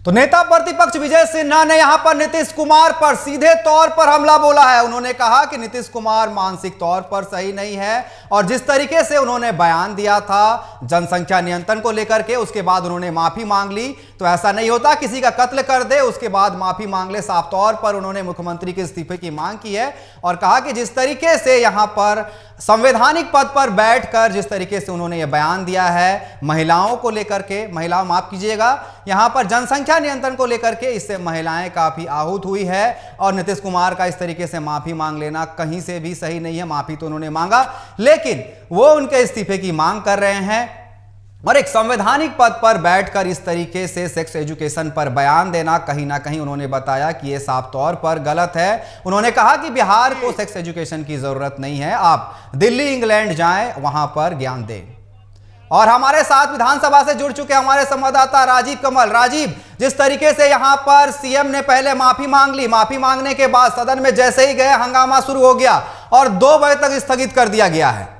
तो नेता प्रतिपक्ष विजय सिन्हा ने यहां पर नीतीश कुमार पर सीधे तौर पर हमला बोला है। उन्होंने कहा कि नीतीश कुमार मानसिक तौर पर सही नहीं है और जिस तरीके से उन्होंने बयान दिया था जनसंख्या नियंत्रण को लेकर के, उसके बाद उन्होंने माफी मांग ली। तो ऐसा नहीं होता किसी का कत्ल कर दे उसके बाद माफी मांग ले। साफ तौर पर उन्होंने मुख्यमंत्री के इस्तीफे की मांग की है और कहा कि जिस तरीके से यहां पर संवैधानिक पद पर बैठकर जिस तरीके से उन्होंने यह बयान दिया है महिलाओं को लेकर के, महिलाओं माफ कीजिएगा, यहां पर जनसंख्या नियंत्रण को लेकर के, इससे महिलाएं काफी आहूत हुई है और नीतीश कुमार का इस तरीके से माफी मांग लेना कहीं से भी सही नहीं है। माफी तो उन्होंने मांगा लेकिन वो उनके इस्तीफे की मांग कर रहे हैं और एक संवैधानिक पद पर बैठकर इस तरीके से सेक्स एजुकेशन पर बयान देना कहीं ना कहीं उन्होंने बताया कि यह साफ तौर पर गलत है। उन्होंने कहा कि बिहार को सेक्स एजुकेशन की जरूरत नहीं है, आप दिल्ली इंग्लैंड जाएं, वहां पर ज्ञान दें। और हमारे साथ विधानसभा से जुड़ चुके हमारे संवाददाता राजीव कमल। राजीव, जिस तरीके से यहां पर सीएम ने पहले माफी मांग ली, माफी मांगने के बाद सदन में जैसे ही गए हंगामा शुरू हो गया और 2 बजे तक स्थगित कर दिया गया है।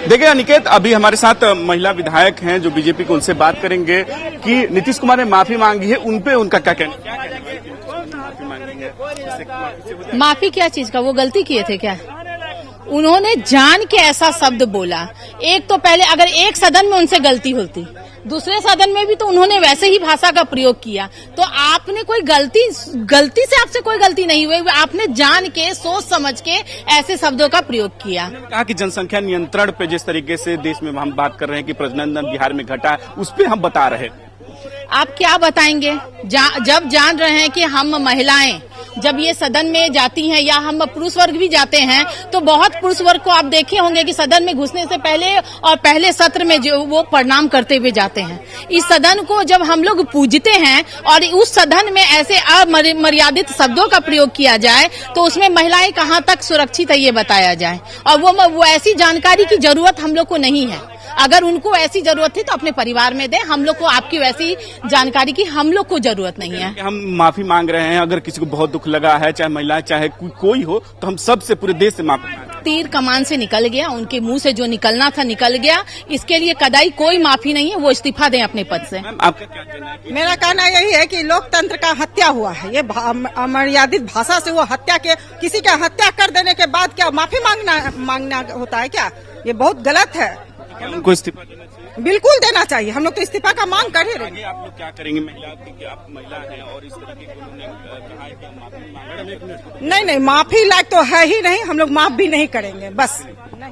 देखिए अनिकेत, अभी हमारे साथ महिला विधायक हैं जो बीजेपी को, उनसे बात करेंगे कि नीतीश कुमार ने माफी मांगी है, उनपे उनका क्या कहना है? माफी क्या चीज का? वो गलती किए थे क्या? उन्होंने जान के ऐसा शब्द बोला। एक तो पहले अगर एक सदन में उनसे गलती होती, दूसरे सदन में भी तो उन्होंने वैसे ही भाषा का प्रयोग किया। तो आपने कोई गलती से आपसे कोई गलती नहीं हुई, आपने जान के सोच समझ के ऐसे शब्दों का प्रयोग किया। कहा कि जनसंख्या नियंत्रण पे जिस तरीके से देश में हम बात कर रहे हैं कि प्रजनन बिहार में घटा है, उस पे हम बता रहे हैं। आप क्या बताएंगे? जब जान रहे हैं कि हम महिलाएं जब ये सदन में जाती हैं या हम पुरुष वर्ग भी जाते हैं तो बहुत पुरुष वर्ग को आप देखे होंगे कि सदन में घुसने से पहले और पहले सत्र में जो वो प्रणाम करते हुए जाते हैं। इस सदन को जब हम लोग पूजते हैं और उस सदन में ऐसे अमर्यादित शब्दों का प्रयोग किया जाए तो उसमें महिलाएं कहाँ तक सुरक्षित है ये बताया जाए। और वो ऐसी जानकारी की जरूरत हम लोग को नहीं है। अगर उनको ऐसी जरूरत थी तो अपने परिवार में दें। हम लोग को आपकी वैसी जानकारी की हम लोग को जरूरत नहीं है। हम माफी मांग रहे हैं, अगर किसी को बहुत दुख लगा है, चाहे महिला चाहे कोई हो, तो हम सबसे पूरे देश से माफी मांग रहे हैं। तीर कमान से निकल गया, उनके मुंह से जो निकलना था निकल गया। इसके लिए कदाई कोई माफी नहीं है, वो इस्तीफा दें अपने पद से। आपका क्या कहना है? मेरा कहना यही है कि लोकतंत्र का हत्या हुआ है। ये अमर्यादित भाषा से वो हत्या के, किसी का हत्या कर देने के बाद क्या माफी मांगना होता है क्या? ये बहुत गलत है। उनको इस्तीफा देना चाहिए? बिल्कुल देना चाहिए। हम लोग तो इस्तीफा का मांग कर ही रहे हैं। आप लोग क्या करेंगे? आप महिला हैं और इस तरीके को उन्होंने कहा है कि हम माफी मांग। नहीं, माफी लायक तो है ही नहीं, हम लोग माफ भी नहीं करेंगे बस।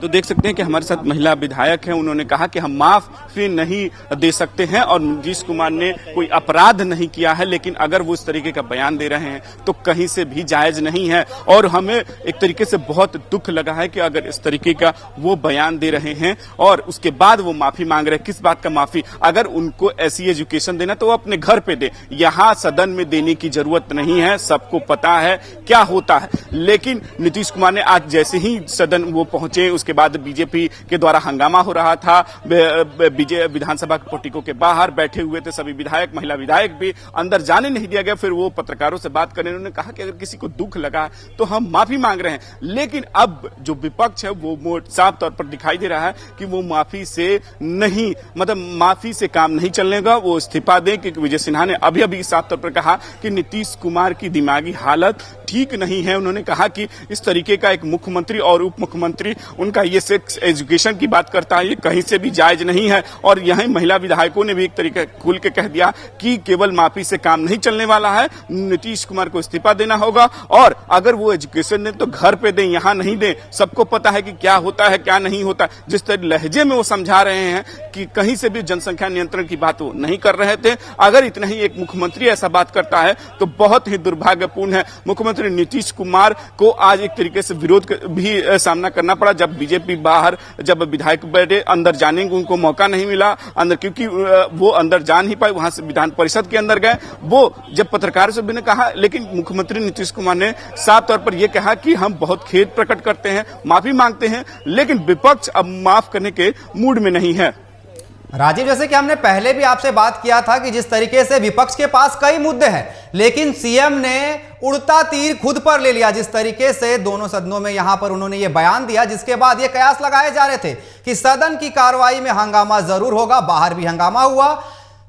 तो देख सकते हैं कि हमारे साथ महिला विधायक हैं, उन्होंने कहा कि हम माफी नहीं दे सकते हैं और नीतीश कुमार ने कोई अपराध नहीं किया है, लेकिन अगर वो इस तरीके का बयान दे रहे हैं तो कहीं से भी जायज नहीं है। और हमें एक तरीके से बहुत दुख लगा है कि अगर इस तरीके का वो बयान दे रहे हैं और उसके बाद वो माफी मांग रहे हैं। किस बात का माफी? अगर उनको ऐसी एजुकेशन देना तो वो अपने घर पे दे, यहाँ सदन में देने की जरूरत नहीं है। सबको पता है क्या होता है। लेकिन नीतीश कुमार ने आज जैसे ही सदन वो पहुंचे, उसके बाद बीजेपी के द्वारा हंगामा हो रहा था। विधानसभा के पोर्टिको के बाहर बैठे हुए थे सभी विधायक, महिला विधायक भी, अंदर जाने नहीं दिया गया। फिर वो पत्रकारों से बात करने, उन्होंने कहा कि अगर किसी को दुख लगा तो हम माफी मांग रहे हैं। लेकिन अब जो विपक्ष है वो साफ तौर पर दिखाई दे रहा है कि वो माफी से नहीं, मतलब माफी से काम नहीं चलेगा, वो इस्तीफा दें। क्योंकि विजय सिन्हा ने अभी अभी साफ तौर पर कहा कि नीतीश कुमार की दिमागी हालत ठीक नहीं है। उन्होंने कहा कि इस तरीके का एक मुख्यमंत्री और उप मुख्यमंत्री उनका ये सेक्स एजुकेशन की बात करता है, ये कहीं से भी जायज नहीं है। और यही महिला विधायकों ने भी एक तरीके खुल के कह दिया कि केवल माफी से काम नहीं चलने वाला है, नीतीश कुमार को इस्तीफा देना होगा और अगर वो एजुकेशन दें तो घर पे दें, यहाँ नहीं दें। सबको पता है कि क्या होता है क्या नहीं होता। जिस तरह लहजे में वो समझा रहे हैं कि कहीं से भी जनसंख्या नियंत्रण की बात वो नहीं कर रहे थे। अगर इतना ही एक मुख्यमंत्री ऐसा बात करता है तो बहुत ही दुर्भाग्यपूर्ण है। मुख्यमंत्री नीतीश कुमार को आज एक तरीके से विरोध भी सामना करना पड़ा। जब बीजेपी बाहर, जब विधायक बैठे, अंदर जाने को उनको मौका नहीं मिला अंदर, क्योंकि वो अंदर जा नहीं पाए, वहां से विधान परिषद के अंदर गए। वो जब पत्रकारों से भी ने कहा, लेकिन मुख्यमंत्री नीतीश कुमार ने साफ तौर पर यह कहा कि हम बहुत खेद प्रकट करते हैं, माफी मांगते हैं, लेकिन विपक्ष अब माफ करने के मूड में नहीं है। राजीव, जैसे कि हमने पहले भी आपसे बात किया था कि जिस तरीके से विपक्ष के पास कई मुद्दे हैं, लेकिन सीएम ने उड़ता तीर खुद पर ले लिया। जिस तरीके से दोनों सदनों में यहां पर उन्होंने ये बयान दिया, जिसके बाद ये कयास लगाए जा रहे थे कि सदन की कार्रवाई में हंगामा जरूर होगा। बाहर भी हंगामा हुआ,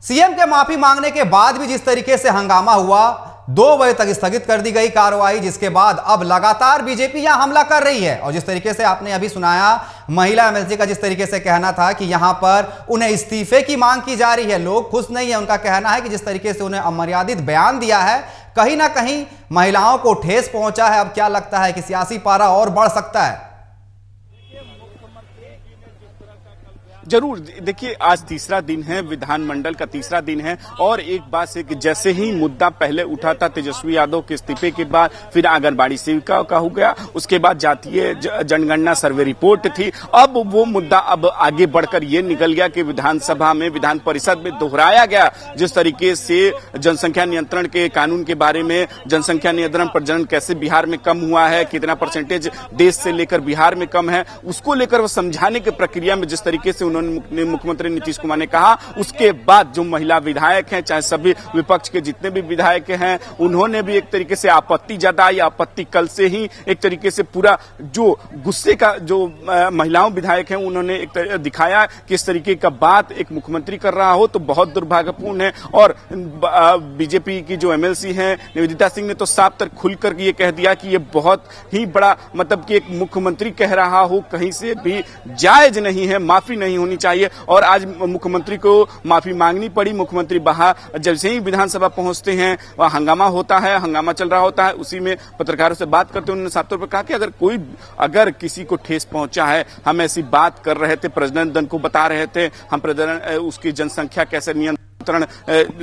सीएम के माफी मांगने के बाद भी जिस तरीके से हंगामा हुआ, 2 बजे तक स्थगित कर दी गई कार्रवाई, जिसके बाद अब लगातार बीजेपी यहां हमला कर रही है। और जिस तरीके से आपने अभी सुनाया महिला एमएलसी का जिस तरीके से कहना था कि यहां पर उन्हें इस्तीफे की मांग की जा रही है, लोग खुश नहीं है। उनका कहना है कि जिस तरीके से उन्हें अमर्यादित बयान दिया है, कहीं ना कहीं महिलाओं को ठेस पहुंचा है। अब क्या लगता है कि सियासी पारा और बढ़ सकता है? जरूर, देखिए आज तीसरा दिन है, विधानमंडल का तीसरा दिन है और एक बात से कि जैसे ही मुद्दा पहले उठा था तेजस्वी यादव के इस्तीफे के बाद, फिर आंगनबाड़ी सेविका का हो गया, उसके बाद जातीय जनगणना सर्वे रिपोर्ट थी, अब वो मुद्दा अब आगे बढ़कर ये निकल गया कि विधानसभा में, विधान परिषद में दोहराया गया। जिस तरीके से जनसंख्या नियंत्रण के कानून के बारे में, जनसंख्या नियंत्रण प्रजनन कैसे बिहार में कम हुआ है, कितना परसेंटेज देश से लेकर बिहार में कम है, उसको लेकर वो समझाने की प्रक्रिया में जिस तरीके से उन्होंने मुख्यमंत्री नीतीश कुमार ने कहा, उसके बाद जो महिला विधायक हैं, चाहे सभी विपक्ष के जितने भी विधायक हैं, उन्होंने भी एक तरीके से आपत्ति जताई। आपत्ति कल से ही एक तरीके से पूरा जो गुस्से का जो महिलाओं विधायक हैं, उन्होंने एक दिखाया कि इस तरीके का बात एक मुख्यमंत्री कर रहा हो तो बहुत दुर्भाग्यपूर्ण है। और बीजेपी की जो एमएलसी हैं निवेदिता सिंह ने तो साफ तक खुलकर ये कह दिया कि ये बहुत ही बड़ा, मतलब कि एक मुख्यमंत्री कह रहा हो कहीं से भी जायज नहीं है, माफी नहीं होनी चाहिए। और आज मुख्यमंत्री को माफी मांगनी पड़ी। मुख्यमंत्री बाहर जैसे ही विधानसभा पहुंचते हैं, वह हंगामा होता है, हंगामा चल रहा होता है। उसी में पत्रकारों से बात करते उन्होंने साफ तौर पर कहा कि अगर किसी को ठेस पहुंचा है, हम ऐसी बात कर रहे थे, प्रजनन दर को बता रहे थे, हम प्रजनन उसकी जनसंख्या कैसे नियंत्रण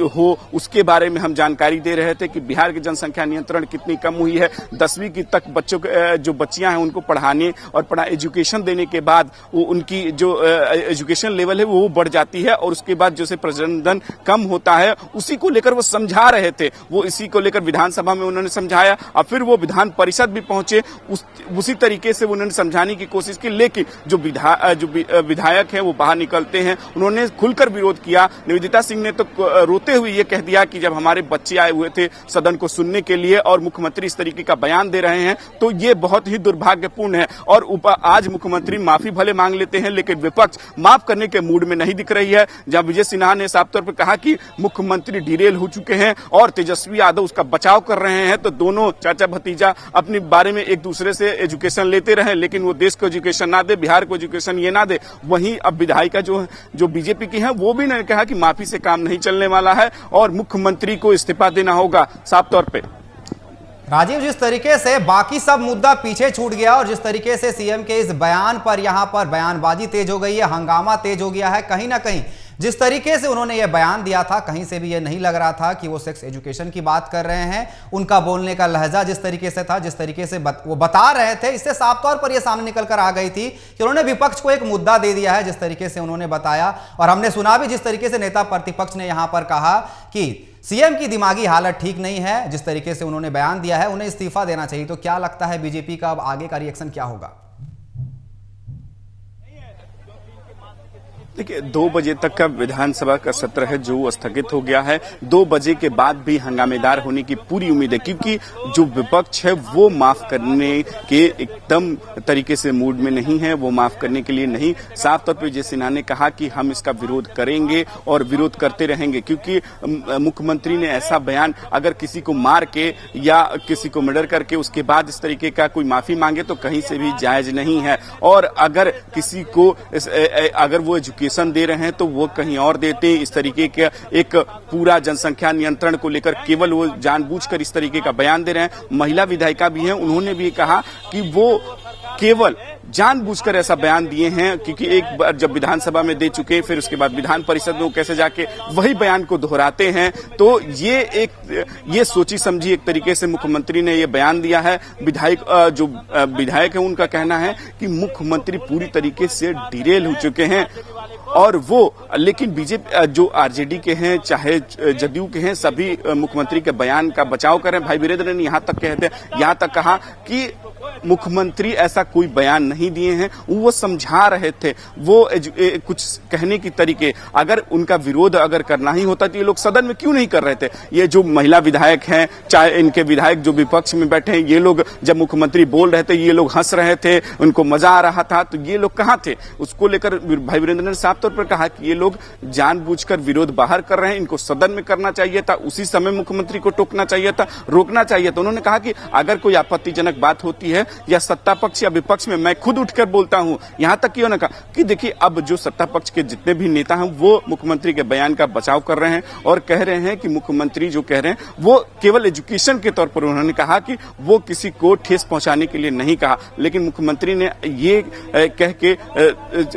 हो उसके बारे में हम जानकारी दे रहे थे कि बिहार की जनसंख्या नियंत्रण कितनी कम हुई है। 10वीं की तक बच्चों जो बच्चियां हैं उनको पढ़ाने और एजुकेशन देने के बाद वो उनकी जो एजुकेशन लेवल है वो बढ़ जाती है और उसके बाद जैसे प्रजनन कम होता है, उसी को लेकर वो समझा रहे थे। वो इसी को लेकर विधानसभा में उन्होंने समझाया और फिर वो विधान परिषद भी पहुंचे, उसी तरीके से उन्होंने समझाने की कोशिश की। लेकिन जो विधायक है वो बाहर निकलते हैं, उन्होंने खुलकर विरोध किया। निवेदिता सिंह ने तो रोते हुए ये कह दिया कि जब हमारे बच्चे आए हुए थे सदन को सुनने के लिए और मुख्यमंत्री इस तरीके का बयान दे रहे हैं तो ये बहुत ही दुर्भाग्यपूर्ण है। और आज मुख्यमंत्री माफी भले मांग लेते हैं लेकिन विपक्ष माफ करने के मूड में नहीं दिख रही है। जब विजय सिन्हा ने साफ तौर पर कहा कि मुख्यमंत्री डिरेल हो चुके हैं और तेजस्वी यादव उसका बचाव कर रहे हैं, तो दोनों चाचा भतीजा अपने बारे में एक दूसरे से एजुकेशन लेते रहे लेकिन वो देश को एजुकेशन ना दे, बिहार को एजुकेशन ये ना दे। वहीं अब विधायिका जो बीजेपी की है वो भी ने कहा कि माफी से काम नहीं चलने वाला है और मुख्यमंत्री को इस्तीफा देना होगा। साफ तौर पे राजीव, जिस तरीके से बाकी सब मुद्दा पीछे छूट गया और जिस तरीके से सीएम के इस बयान पर यहां पर बयानबाजी तेज हो गई है, हंगामा तेज हो गया है, कहीं ना कहीं जिस तरीके से उन्होंने यह बयान दिया था, कहीं से भी यह नहीं लग रहा था कि वो सेक्स एजुकेशन की बात कर रहे हैं। उनका बोलने का लहजा जिस तरीके से था, जिस तरीके से वो बता रहे थे, इससे साफ तौर पर यह सामने निकल कर आ गई थी कि उन्होंने विपक्ष को एक मुद्दा दे दिया है। जिस तरीके से उन्होंने बताया और हमने सुना भी जिस तरीके से नेता प्रतिपक्ष ने यहां पर कहा कि सीएम की दिमागी हालत ठीक नहीं है, जिस तरीके से उन्होंने बयान दिया है, उन्हें इस्तीफा देना चाहिए। तो क्या लगता है बीजेपी का अब आगे का रिएक्शन क्या होगा? देखिए 2 बजे तक का विधानसभा का सत्र है जो स्थगित हो गया है। 2 बजे के बाद भी हंगामेदार होने की पूरी उम्मीद है क्योंकि जो विपक्ष है वो माफ करने के एकदम तरीके से मूड में नहीं है, वो माफ करने के लिए नहीं। साफ तौर पर विजय सिन्हा ने कहा कि हम इसका विरोध करेंगे और विरोध करते रहेंगे क्योंकि मुख्यमंत्री ने ऐसा बयान, अगर किसी को मार के या किसी को मर्डर करके उसके बाद इस तरीके का कोई माफी मांगे तो कहीं से भी जायज नहीं है। और अगर किसी को अगर वो एजुकेशन दे रहे हैं तो वो कहीं और देते हैं। इस तरीके के एक पूरा जनसंख्या नियंत्रण को लेकर केवल वो जानबूझकर इस तरीके का बयान दे रहे हैं। महिला विधायिका भी हैं, उन्होंने भी कहा कि वो केवल जानबूझकर ऐसा बयान दिए हैं क्योंकि एक बार जब विधानसभा में दे चुके फिर उसके बाद विधान परिषद में वो कैसे जाके वही बयान को दोहराते हैं। तो ये सोची समझी एक तरीके से मुख्यमंत्री ने ये बयान दिया है। जो विधायक है उनका कहना है कि मुख्यमंत्री पूरी तरीके से डिरेल हो चुके हैं और वो, लेकिन बीजेपी जो आरजेडी के हैं चाहे जदयू के हैं सभी मुख्यमंत्री के बयान का बचाव करें। भाई वीरेंद्र ने यहाँ तक कहा कि मुख्यमंत्री ऐसा कोई बयान नहीं दिए हैं, वो समझा रहे थे, वो कुछ कहने की तरीके, अगर उनका विरोध अगर करना ही होता तो ये लोग सदन में क्यों नहीं कर रहे थे। ये जो महिला विधायक हैं, चाहे इनके विधायक जो विपक्ष में बैठे हैं, ये लोग जब मुख्यमंत्री बोल रहे थे ये लोग हंस रहे थे, उनको मजा आ रहा था, तो ये लोग कहाँ थे। उसको लेकर भाई वीरेंद्र ने साफ साफ तौर पर कहा कि ये लोग जानबूझकर विरोध बाहर कर रहे हैं, इनको सदन में करना चाहिए था, उसी समय मुख्यमंत्री को टोकना चाहिए था, रोकना चाहिए था। उन्होंने कहा कि अगर कोई आपत्तिजनक बात होती है या सत्ता पक्ष या विपक्ष में, मैं खुद उठकर बोलता हूं। यहां तक कि उन्होंने कहा कि देखिए अब जो सत्ता पक्ष के जितने भी नेता हैं वो मुख्यमंत्री के बयान का बचाव कर रहे हैं और कह रहे हैं कि मुख्यमंत्री जो कह रहे हैं वो केवल एजुकेशन के तौर पर, उन्होंने कहा कि वो किसी को ठेस पहुंचाने के लिए नहीं कहा, लेकिन मुख्यमंत्री ने ये कह के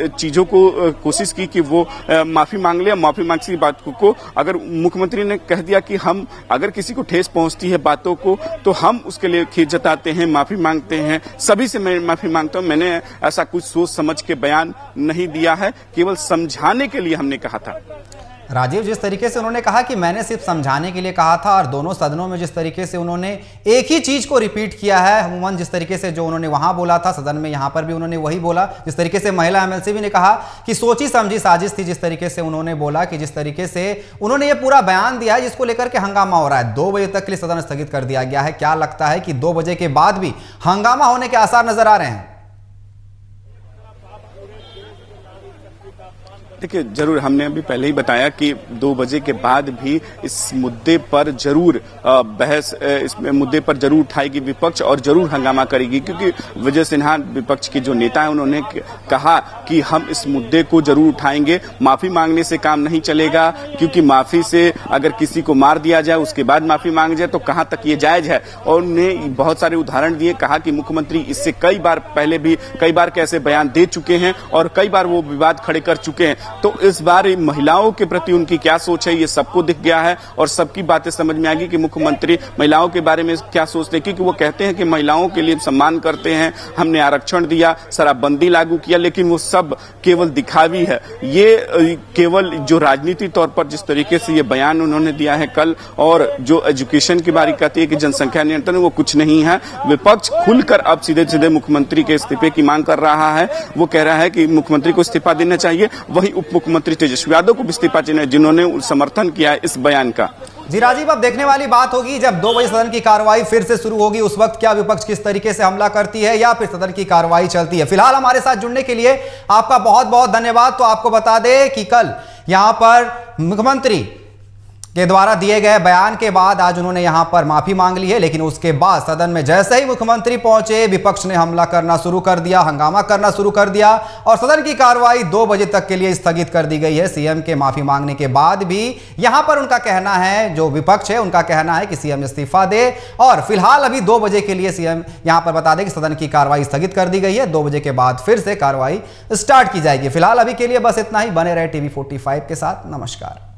चीजों को कोशिश की कि वो माफी मांग ले। माफी मांग की बात को अगर मुख्यमंत्री ने कह दिया कि हम अगर किसी को ठेस पहुंचती है बातों को तो हम उसके लिए खेद जताते हैं, माफी मांगते हैं, सभी से मैं माफी मांगता हूं, मैंने ऐसा कुछ सोच समझ के बयान नहीं दिया है, केवल समझाने के लिए हमने कहा था। राजीव, जिस तरीके से उन्होंने कहा कि मैंने सिर्फ समझाने के लिए कहा था और दोनों सदनों में जिस तरीके से उन्होंने एक ही चीज को रिपीट किया है, अमूमन जिस तरीके से जो उन्होंने वहां बोला था सदन में, यहां पर भी उन्होंने वही बोला। जिस तरीके से महिला एमएलसी भी ने कहा कि सोची समझी साजिश थी, जिस तरीके से उन्होंने बोला कि जिस तरीके से उन्होंने ये पूरा बयान दिया है जिसको लेकर के हंगामा हो रहा है। 2 बजे तक के लिए सदन स्थगित कर दिया गया है। क्या लगता है कि 2 बजे के बाद भी हंगामा होने के आसार नजर आ रहे हैं? देखिए, जरूर हमने अभी पहले ही बताया कि 2 बजे के बाद भी इस मुद्दे पर जरूर बहस, इस मुद्दे पर जरूर उठाएगी विपक्ष और जरूर हंगामा करेगी, क्योंकि विजय सिन्हा विपक्ष के जो नेता हैं उन्होंने कहा कि हम इस मुद्दे को जरूर उठाएंगे, माफी मांगने से काम नहीं चलेगा, क्योंकि माफी से अगर किसी को मार दिया जाए उसके बाद माफी मांग जाए तो कहां तक ये जायज है। और उन्होंने बहुत सारे उदाहरण दिए, कहा कि मुख्यमंत्री इससे कई बार पहले भी कई बार कैसे बयान दे चुके हैं और कई बार वो विवाद खड़े कर चुके हैं। तो इस बार महिलाओं के प्रति उनकी क्या सोच है ये सबको दिख गया है और सबकी बातें समझ में आ गई कि मुख्यमंत्री महिलाओं के बारे में क्या सोचते हैं, क्योंकि वो कहते हैं कि महिलाओं के लिए सम्मान करते हैं, हमने आरक्षण दिया, शराबबंदी लागू किया, लेकिन वो सब केवल दिखावी है। ये केवल जो राजनीति तौर पर जिस तरीके से ये बयान उन्होंने दिया है कल, और जो एजुकेशन की बारी कहती है कि जनसंख्या नियंत्रण, वो कुछ नहीं है। विपक्ष खुलकर अब सीधे सीधे मुख्यमंत्री के इस्तीफे की मांग कर रहा है। वो कह रहा है कि मुख्यमंत्री को इस्तीफा देना चाहिए, वही उप मुख्यमंत्री तेजस्वी यादव को भी इस्तीफा चाहिए, जिन्होंने समर्थन किया है इस बयान का। जी राजीव, अब देखने वाली बात होगी जब 2 बजे सदन की कार्रवाई फिर से शुरू होगी, उस वक्त क्या विपक्ष किस तरीके से हमला करती है या फिर सदन की कार्रवाई चलती है। फिलहाल हमारे साथ जुड़ने के लिए आपका बहुत बहुत धन्यवाद। तो आपको बता दें कि कल यहां पर मुख्यमंत्री के द्वारा दिए गए बयान के बाद आज उन्होंने यहां पर माफी मांग ली है, लेकिन उसके बाद सदन में जैसे ही मुख्यमंत्री पहुंचे विपक्ष ने हमला करना शुरू कर दिया, हंगामा करना शुरू कर दिया और सदन की कार्रवाई 2 बजे तक के लिए स्थगित कर दी गई है। सीएम के माफी मांगने के बाद भी यहां पर उनका कहना है, जो विपक्ष है उनका कहना है कि सीएम इस्तीफा दे और फिलहाल अभी 2 बजे के लिए सीएम यहां पर बता दें कि सदन की कार्रवाई स्थगित कर दी गई है। 2 बजे के बाद फिर से कार्रवाई स्टार्ट की जाएगी। फिलहाल अभी के लिए बस इतना ही। बने रहे टीवी 45 के साथ। नमस्कार।